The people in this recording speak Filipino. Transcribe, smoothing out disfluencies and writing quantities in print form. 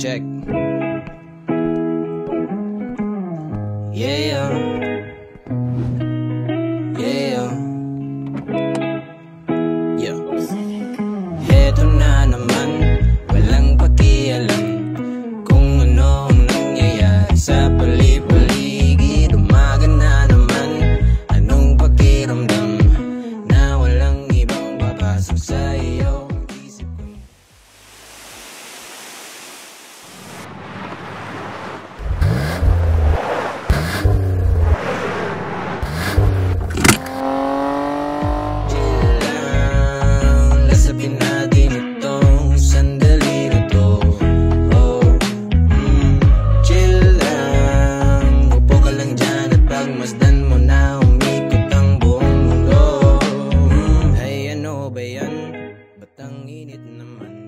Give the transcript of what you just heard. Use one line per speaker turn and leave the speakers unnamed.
check. Yeah, yeah, yeah. Heto na naman, walang pakialam kung ano ang nangyayari sa paligid. Umaga na naman, anong pakiramdam na walang ibang papasok sa iyo? Isip ko sabihin natin itong sandali na to. Chill lang, upo ka lang dyan at pagmasdan mo na umikot ang buong mundo. Ay ano ba yan? Ba't ang init naman?